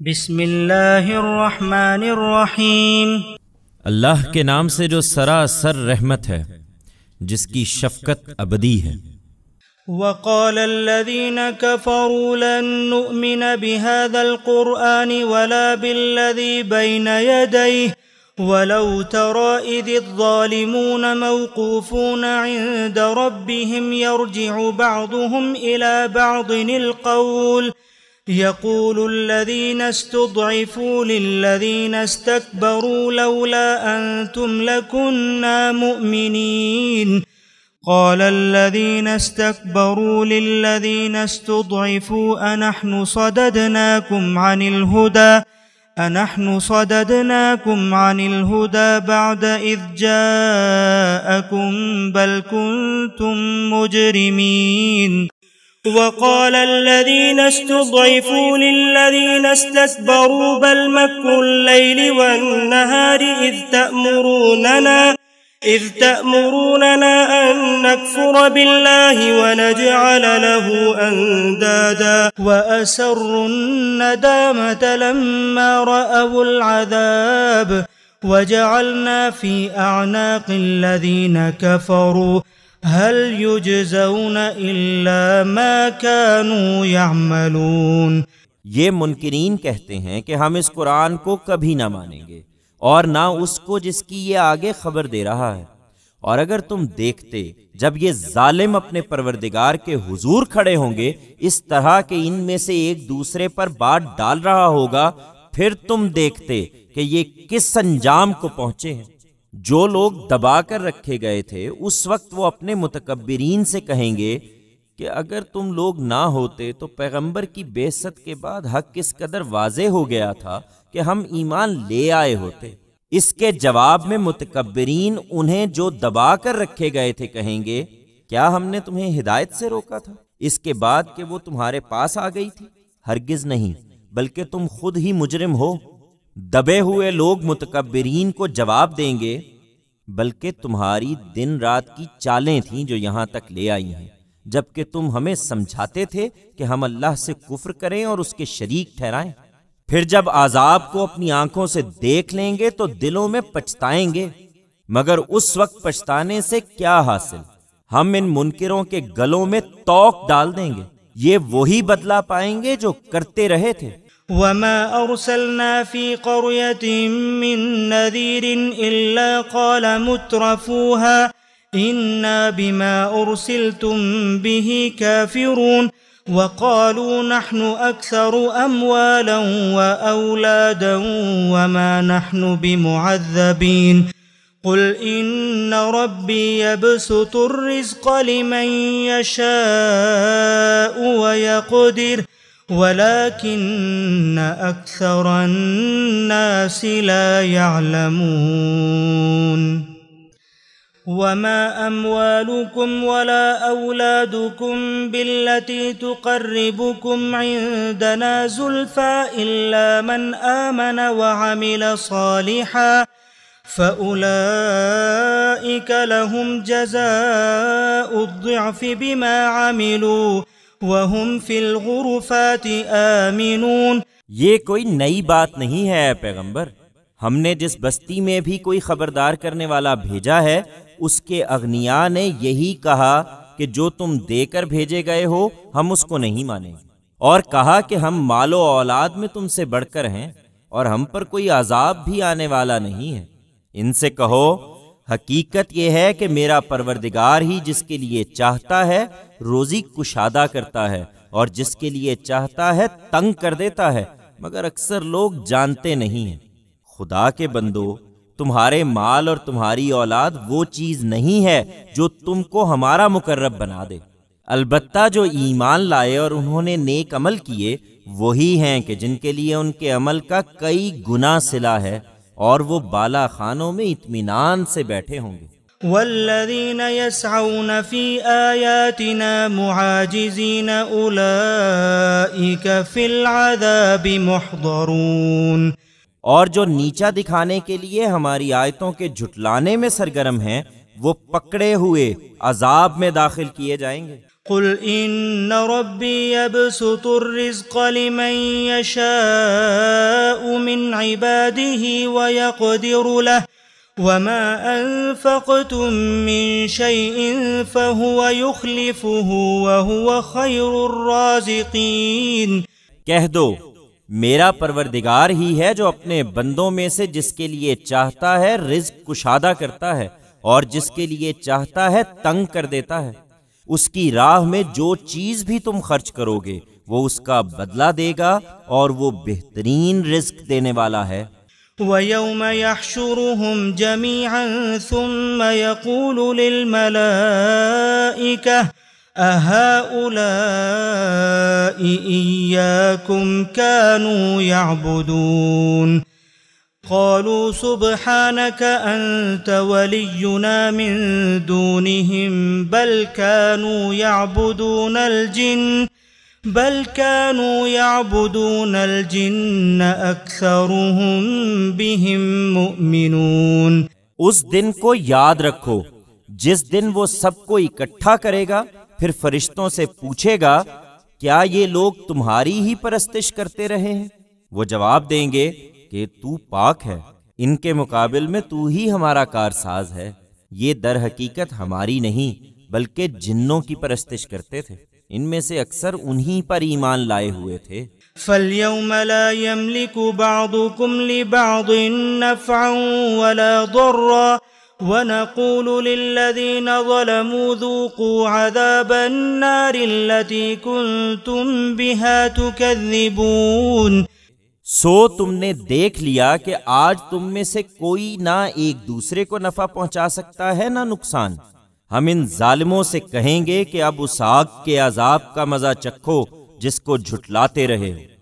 بسم اللہ الرحمن الرحیم۔ اللہ کے نام سے جو سراسر رحمت ہے، جس کی شفقت ابدی ہے۔ وقال الذين كفروا لن نؤمن بهذا القرآن ولا بالذي بين يديه ولو ترى إذ الظالمون موقوفون عند ربهم يرجع بعضهم إلى بعض القول يقول الذين استضعفوا للذين استكبروا لولا أنتم لكنا مؤمنين قال الذين استكبروا للذين استضعفوا أنحن صددناكم عن الهدى بعد إذ جاءكم بل كنتم مجرمين وقال الذين استضعفوا للذين استكبروا بل مكر الليل والنهار إذ تأمروننا أن نكفر بالله ونجعل له أندادا وأسروا الندامة لما رأوا العذاب وجعلنا في أعناق الذين كفروا هل يجزون إلا ما كانوا يعملون۔ یہ منکرین کہتے ہیں کہ ہم اس قرآن کو کبھی نہ مانیں گے اور نہ اس کو جس کی یہ آگے خبر دے رہا ہے، اور اگر تم دیکھتے جب یہ ظالم اپنے پروردگار کے حضور کھڑے ہوں گے اس طرح کہ ان میں سے ایک دوسرے پر بات ڈال رہا ہوگا، پھر تم دیکھتے کہ یہ کس انجام کو پہنچے ہیں۔ جو لوگ دبا کر رکھے گئے تھے اس وقت وہ اپنے متکبرین سے کہیں گے کہ اگر تم لوگ نہ ہوتے تو پیغمبر کی بعثت کے بعد حق اس قدر واضح ہو گیا تھا کہ ہم ایمان لے آئے ہوتے۔ اس کے جواب میں متکبرین انہیں جو دبا کر رکھے گئے تھے کہیں گے، کیا ہم نے تمہیں ہدایت سے روکا تھا اس کے بعد کہ وہ تمہارے پاس آ گئی تھی؟ ہرگز نہیں، بلکہ تم خود ہی مجرم ہو۔ دبے ہوئے لوگ متکبرین کو جواب دیں گے، بلکہ تمہاری دن رات کی چالیں تھیں جو یہاں تک لے آئی ہیں، جبکہ تم ہمیں سمجھاتے تھے کہ ہم اللہ سے کفر کریں اور اس کے شریک ٹھہرائیں۔ پھر جب عذاب کو اپنی آنکھوں سے دیکھ لیں گے تو دلوں میں پچھتائیں گے، مگر اس وقت پچھتانے سے کیا حاصل؟ ہم ان منکروں کے گلوں میں توق ڈال دیں گے، یہ وہی بدلہ پائیں گے جو کرتے رہے تھے۔ وما أرسلنا في قرية من نذير إلا قال مترفوها إنا بما أرسلتم به كافرون وقالوا نحن أكثر أموالا وأولادا وما نحن بمعذبين قل إن ربي يبسط الرزق لمن يشاء ويقدر ولكن أكثر الناس لا يعلمون وما أموالكم ولا أولادكم بالتي تقربكم عندنا زلفى إلا من آمن وعمل صالحا فأولئك لهم جزاء الضعف بما عملوا وَهُمْ فِي الْغُرُفَاتِ آمِنُونَ۔ یہ کوئی نئی بات نہیں ہے اے پیغمبر، ہم نے جس بستی میں بھی کوئی خبردار کرنے والا بھیجا ہے اس کے اغنیاء نے یہی کہا کہ جو تم دے کر بھیجے گئے ہو ہم اس کو نہیں مانیں گے، اور کہا کہ ہم مال و اولاد میں تم سے بڑھ کر ہیں اور ہم پر کوئی عذاب بھی آنے والا نہیں ہے۔ ان سے کہو حقیقت یہ ہے کہ میرا پروردگار ہی جس کے لیے چاہتا ہے روزی کشادہ کرتا ہے اور جس کے لیے چاہتا ہے تنگ کر دیتا ہے، مگر اکثر لوگ جانتے نہیں ہیں۔ خدا کے بندو، تمہارے مال اور تمہاری اولاد وہ چیز نہیں ہے جو تم کو ہمارا مقرب بنا دے، البتہ جو ایمان لائے اور انہوں نے نیک عمل کیے وہی ہیں کہ جن کے لیے ان کے عمل کا کئی گنا صلہ ہے اور وہ بالا خانوں میں اطمینان سے بیٹھے ہوں گے۔ والذین یسعون فی آیاتنا معاجزین اولئک فی العذاب محضرون۔ اور جو نیچا دکھانے کے لیے ہماری آیتوں کے جھٹلانے میں سرگرم ہیں وہ پکڑے ہوئے عذاب میں داخل کیے جائیں گے۔ قل إن ربي يبسط الرزق لمن يشاء من عباده ويقدر له وما أنفقتم من شيء فهو يخلفه وهو خير الرازقين۔ کہہ دو میرا پروردگار ہی ہے جو اپنے بندوں میں سے جس کے لیے چاہتا ہے رزق کشادہ کرتا ہے اور جس کے لیے چاہتا ہے تنگ کر دیتا ہے۔ اس کی راہ میں جو چیز بھی تم خرچ کرو گے وہ اس کا بدلہ دے گا اور وہ بہترین رزق دینے والا ہے۔ وَيَوْمَ يَحْشُرُهُمْ جَمِيعًا ثُمَّ يَقُولُ لِلْمَلَائِكَةِ أَهَؤُلَاءِ إِيَّاكُمْ كَانُوا يَعْبُدُونَ قالوا سبحانك أنت ولينا من دونهم بل كانوا يعبدون الجن أكثرهم بهم مؤمنون۔ اس دن کو یاد رکھو جس دن وہ سب کو اکٹھا کرے گا، پھر فرشتوں سے پوچھے گا کیا یہ لوگ تمہاری ہی پرستش کرتے رہے ہیں؟ وہ جواب دیں گے کہ تو پاک ہے، ان کے مقابل میں تو ہی ہمارا کارساز ہے۔ یہ در حقیقت ہماری نہیں بلکہ جنوں کی پرستش کرتے تھے، ان میں سے اکثر انہی پر ایمان لائے ہوئے تھے۔ فَالْيَوْمَ لَا يَمْلِكُ بَعْضُكُمْ لِبَعْضٍ نَفْعًا وَلَا ضَرًّا وَنَقُولُ لِلَّذِينَ ظَلَمُوا ذُوقُوا عَذَابَ النَّارِ الَّتِي كُنتُمْ بِهَا تُكَذِّبُونَ۔ سو تم نے دیکھ لیا کہ آج تم میں سے کوئی نہ ایک دوسرے کو نفع پہنچا سکتا ہے نہ نقصان۔ ہم ان ظالموں سے کہیں گے کہ اب اس آگ کے عذاب کا مزہ چکھو جس کو جھٹلاتے رہے ہو۔